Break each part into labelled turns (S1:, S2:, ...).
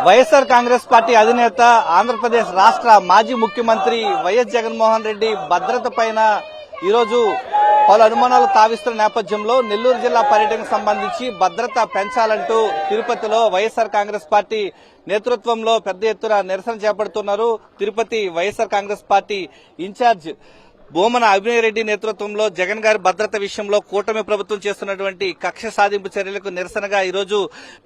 S1: YSR Congress party అధినేత ఆంధ్రప్రదేశ్ రాష్ట్ర మాజీ ముఖ్యమంత్రి వైఎస్ జగన్మోహన్ రెడ్డి భద్రత పైన ఈరోజు పలు అనుమానాలు తావిస్తున్న నేపథ్యంలో నెల్లూరు జిల్లా పర్యటనకు సంబంధించి భద్రత పెంచాలంటూ తిరుపతిలో వైఎస్ఆర్ కాంగ్రెస్ పార్టీ నేతృత్వంలో పెద్ద ఎత్తున నిరసన చేపడుతున్నారు. తిరుపతి వైఎస్ఆర్ కాంగ్రెస్ పార్టీ ఇన్ఛార్జ్ బోమన అభినయ్ రెడ్డి నేతృత్వంలో జగన్ గారి భద్రత విషయంలో కూటమి ప్రభుత్వం చేస్తున్నటువంటి కక్ష సాధింపు చర్యలకు నిరసనగా ఈరోజు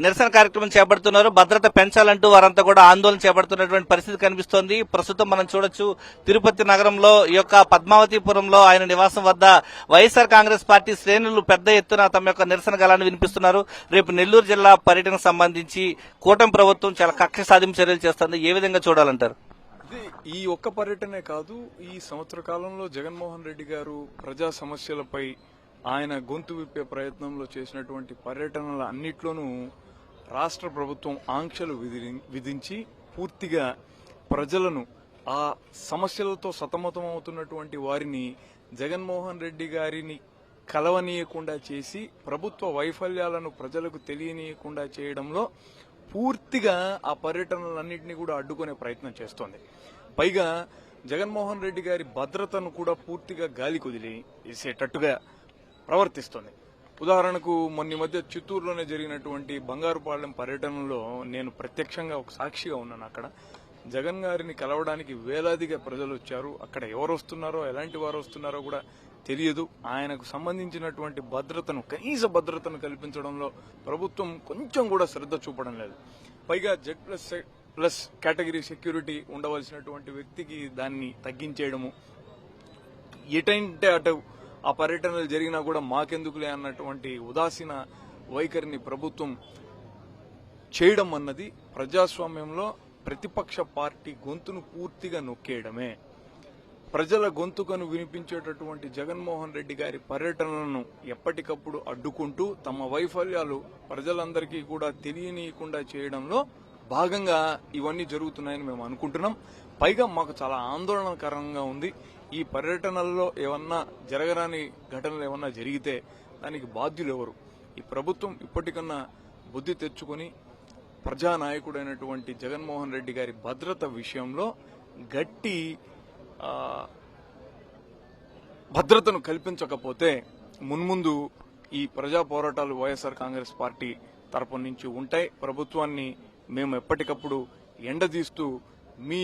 S1: నిరసన కార్యక్రమం చేపడుతున్నారు. భద్రత పెంచాలంటూ వారంతా కూడా ఆందోళన చేపడుతున్నటువంటి పరిస్థితి కనిపిస్తోంది. ప్రస్తుతం మనం చూడొచ్చు, తిరుపతి నగరంలో ఈ యొక్క పద్మావతిపురంలో ఆయన నివాసం వద్ద వైఎస్ఆర్ కాంగ్రెస్ పార్టీ శ్రేణులు పెద్ద ఎత్తున తమ యొక్క నిరసన గళాన్ని వినిపిస్తున్నారు. రేపు నెల్లూరు జిల్లా పర్యటనకు సంబంధించి కూటమి ప్రభుత్వం చాలా కక్ష సాధింపు చర్యలు చేస్తుంది. ఏ విధంగా చూడాలంటారు?
S2: ఈ ఒక్క పర్యటనే కాదు, ఈ సంవత్సర కాలంలో జగన్మోహన్ రెడ్డి గారు ప్రజా సమస్యలపై ఆయన గొంతు విప్పే ప్రయత్నంలో చేసినటువంటి పర్యటనల అన్నిట్లోనూ రాష్ట్ర ప్రభుత్వం ఆంక్షలు విధించి పూర్తిగా ప్రజలను ఆ సమస్యలతో సతమతమవుతున్నటువంటి వారిని జగన్మోహన్ రెడ్డి గారిని కలవనీయకుండా చేసి ప్రభుత్వ వైఫల్యాలను ప్రజలకు తెలియనీయకుండా చేయడంలో పూర్తిగా ఆ పర్యటనలన్నింటినీ కూడా అడ్డుకునే ప్రయత్నం చేస్తోంది. పైగా జగన్మోహన్ రెడ్డి గారి భద్రతను కూడా పూర్తిగా గాలి కుదిలేసేటట్టుగా ప్రవర్తిస్తోంది. ఉదాహరణకు మొన్న మధ్య చిత్తూరులోనే జరిగినటువంటి బంగారుపాలెం పర్యటనలో నేను ప్రత్యక్షంగా ఒక సాక్షిగా ఉన్నాను. అక్కడ జగన్ గారిని కలవడానికి వేలాదిగా ప్రజలు వచ్చారు. అక్కడ ఎవరు వస్తున్నారో ఎలాంటి వారు వస్తున్నారో కూడా తెలియదు. ఆయనకు సంబంధించినటువంటి భద్రతను, కనీస భద్రతను కల్పించడంలో ప్రభుత్వం కొంచెం కూడా శ్రద్ధ చూపడం లేదు. పైగా Z++ కేటగిరీ సెక్యూరిటీ ఉండవలసినటువంటి వ్యక్తికి దాన్ని తగ్గించేయడము, ఎటంటే అటు ఆ పర్యటనలు జరిగినా కూడా మాకెందుకులే అన్నటువంటి ఉదాసీన వైఖరిని ప్రభుత్వం చేయడం అన్నది ప్రజాస్వామ్యంలో ప్రతిపక్ష పార్టీ గొంతును పూర్తిగా నొక్కేయడమే. ప్రజల గొంతుకను వినిపించేటటువంటి జగన్మోహన్ రెడ్డి గారి పర్యటనలను ఎప్పటికప్పుడు అడ్డుకుంటూ తమ వైఫల్యాలు ప్రజలందరికీ కూడా తెలియనీయకుండా చేయడంలో భాగంగా ఇవన్నీ జరుగుతున్నాయని మేము అనుకుంటున్నాం. పైగా మాకు చాలా ఆందోళనకరంగా ఉంది. ఈ పర్యటనల్లో ఏమన్నా జరగరాని ఘటనలు ఏమన్నా జరిగితే దానికి బాధ్యులు ఎవరు? ఈ ప్రభుత్వం ఇప్పటికన్నా బుద్ధి తెచ్చుకుని ప్రజానాయకుడైనటువంటి జగన్మోహన్ రెడ్డి గారి భద్రత విషయంలో గట్టి భద్రతను కల్పించకపోతే మున్ముందు ఈ ప్రజా పోరాటాలు వైఎస్ఆర్ కాంగ్రెస్ పార్టీ తరపు నుంచి ఉంటాయి. ప్రభుత్వాన్ని మేము ఎప్పటికప్పుడు ఎండదీస్తూ మీ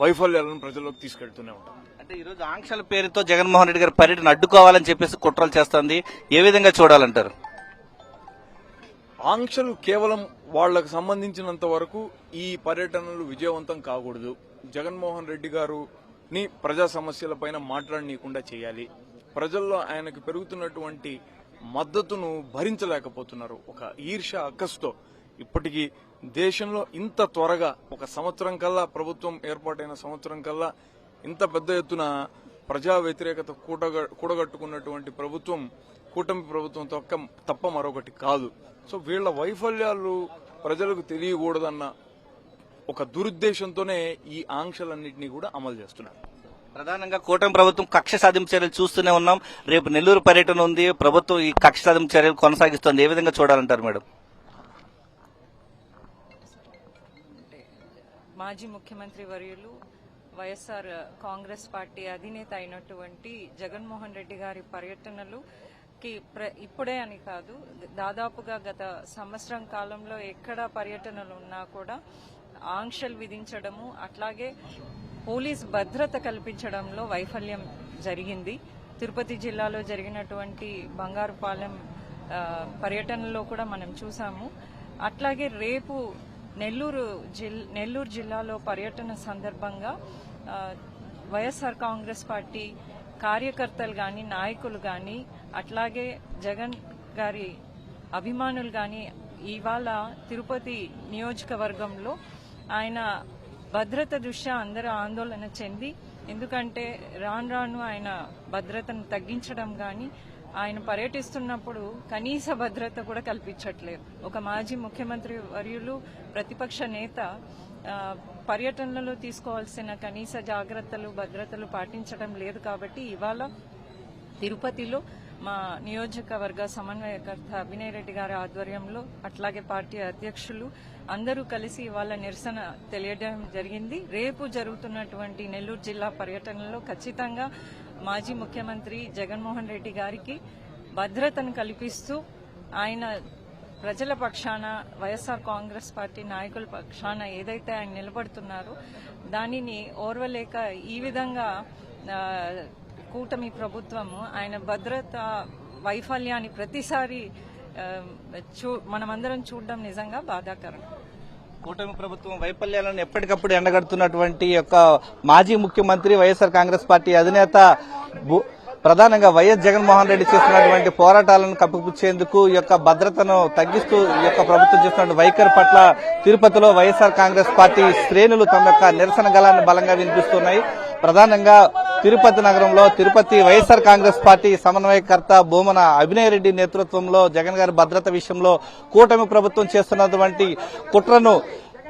S2: వైఫల్యాలను ప్రజల్లోకి తీసుకెళ్తూనే ఉంటాం.
S1: అంటే ఈరోజు ఆంక్షల పేరుతో జగన్మోహన్ రెడ్డి గారి పర్యటన అడ్డుకోవాలని చెప్పేసి కుట్రలు చేస్తోంది. ఏ విధంగా చూడాలంటారు?
S2: ఆంక్షలు కేవలం వాళ్లకు సంబంధించినంత వరకు ఈ పర్యటనలు విజయవంతం కాకూడదు. జగన్మోహన్ రెడ్డి గారుని ప్రజా సమస్యలపైన మాట్లాడనీయకుండా చేయాలి. ప్రజల్లో ఆయనకు పెరుగుతున్నటువంటి మద్దతును భరించలేకపోతున్నారు. ఒక ఈర్ష్య అక్కస్తో ఇప్పటికీ దేశంలో ఇంత త్వరగా ఒక సంవత్సరం కల్లా, ప్రభుత్వం ఏర్పాటైన సంవత్సరం కల్లా ఇంత పెద్ద ఎత్తున ప్రజా వ్యతిరేకత కూడగట్టుకున్నటువంటి ప్రభుత్వం కూటమి ప్రభుత్వం తప్ప మరొకటి కాదు. సో వీళ్ల వైఫల్యాలు ప్రజలకు తెలియకూడదన్న ఒక దురుద్దేశంతోనే ఈ ఆంక్షలన్నింటినీ కూడా అమలు చేస్తున్నారు.
S1: ప్రధానంగా కూటమి ప్రభుత్వం కక్ష సాధింపు చర్యలు చూస్తూనే ఉన్నాం. రేపు నెల్లూరు పర్యటన ఉంది. ప్రభుత్వం ఈ కక్ష సాధింపు చర్యలు కొనసాగిస్తోంది. ఏ విధంగా చూడాలంటారు మేడం?
S3: మాజీ ముఖ్యమంత్రి వర్యులు వైఎస్ఆర్ కాంగ్రెస్ పార్టీ అధినేత అయినటువంటి జగన్మోహన్ రెడ్డి గారి పర్యటనలు ఇప్పుడే అని కాదు, దాదాపుగా గత సంవత్సరం కాలంలో ఎక్కడ పర్యటనలు ఉన్నా కూడా ఆంక్షలు విధించడము, అట్లాగే పోలీస్ భద్రత కల్పించడంలో వైఫల్యం జరిగింది. తిరుపతి జిల్లాలో జరిగినటువంటి బంగారుపాలెం పర్యటనలో కూడా మనం చూసాము. అట్లాగే రేపు నెల్లూరు జిల్లాలో పర్యటన సందర్భంగా వైఎస్ఆర్ కాంగ్రెస్ పార్టీ కార్యకర్తలు గాని, నాయకులు గాని, అట్లాగే జగన్ గారి అభిమానులు గాని ఇవాళ తిరుపతి నియోజకవర్గంలో ఆయన భద్రత దృష్ట్యా అందరూ ఆందోళన చెంది, ఎందుకంటే రాను ఆయన భద్రతను తగ్గించడం గాని, ఆయన పర్యటిస్తున్నప్పుడు కనీస భద్రత కూడా కల్పించట్లేదు. ఒక మాజీ ముఖ్యమంత్రి వర్యులు, ప్రతిపక్ష నేత పర్యటనలో తీసుకోవాల్సిన కనీస జాగ్రత్తలు, భద్రతలు పాటించడం లేదు. కాబట్టి ఇవాళ తిరుపతిలో మా నియోజకవర్గ సమన్వయకర్త అభినయ్ రెడ్డి గారి ఆధ్వర్యంలో అట్లాగే పార్టీ అధ్యక్షులు అందరూ కలిసి ఇవాళ నిరసన తెలియడం జరిగింది. రేపు జరుగుతున్నటువంటి నెల్లూరు జిల్లా పర్యటనలో ఖచ్చితంగా మాజీ ముఖ్యమంత్రి జగన్మోహన్ రెడ్డి గారికి భద్రతను కల్పిస్తూ ఆయన ప్రజల పక్షాన వైఎస్ఆర్ కాంగ్రెస్ పార్టీ నాయకుల పక్షాన ఏదైతే ఆయన నిలబడుతున్నారో దానిని ఓర్వలేక ఈ విధంగా కూటమి ప్రభుత్వము ఆయన భద్రత వైఫల్యాన్ని ప్రతిసారి మనమందరం చూడడం నిజంగా బాధాకరం.
S1: కూటమి ప్రభుత్వం వైఫల్యాలను ఎప్పటికప్పుడు ఎండగడుతున్నటువంటి యొక్క మాజీ ముఖ్యమంత్రి వైఎస్ఆర్ కాంగ్రెస్ పార్టీ అధినేత ప్రధానంగా వైఎస్ జగన్మోహన్ రెడ్డి చేస్తున్నటువంటి పోరాటాలను కప్పిపుచ్చేందుకు ఈ యొక్క భద్రతను తగ్గిస్తూ ఈ యొక్క ప్రభుత్వం చేస్తున్న వైఖరి పట్ల తిరుపతిలో వైఎస్ఆర్ కాంగ్రెస్ పార్టీ శ్రేణులు తమ యొక్క నిరసన గళాన్ని బలంగా వినిపిస్తున్నాయి. ప్రధానంగా తిరుపతి నగరంలో తిరుపతి వైఎస్ఆర్ కాంగ్రెస్ పార్టీ సమన్వయకర్త భూమన అభినయ్ రెడ్డి నేతృత్వంలో జగన్ గారి భద్రత విషయంలో కూటమి ప్రభుత్వం చేస్తున్నటువంటి కుట్రను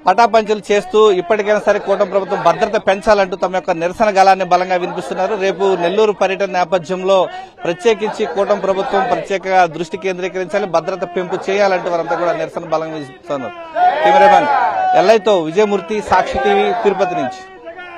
S1: పటాపంచలు చేస్తూ ఇప్పటికైనా సరే కూటమి ప్రభుత్వం భద్రత పెంచాలంటూ తమ యొక్క నిరసన గళాన్ని బలంగా వినిపిస్తున్నారు. రేపు నెల్లూరు పర్యటన నేపథ్యంలో ప్రత్యేకించి కూటమి ప్రభుత్వం ప్రత్యేక దృష్టి కేంద్రీకరించాలి, భద్రత పెంపు చేయాలంటూ వారంతా కూడా నిరసన బలంగా వినిపిస్తున్నారు. కెమెరామెన్ ఎల్ఐతో విజయమూర్తి, సాక్షి టీవీ, తిరుపతి నుంచి.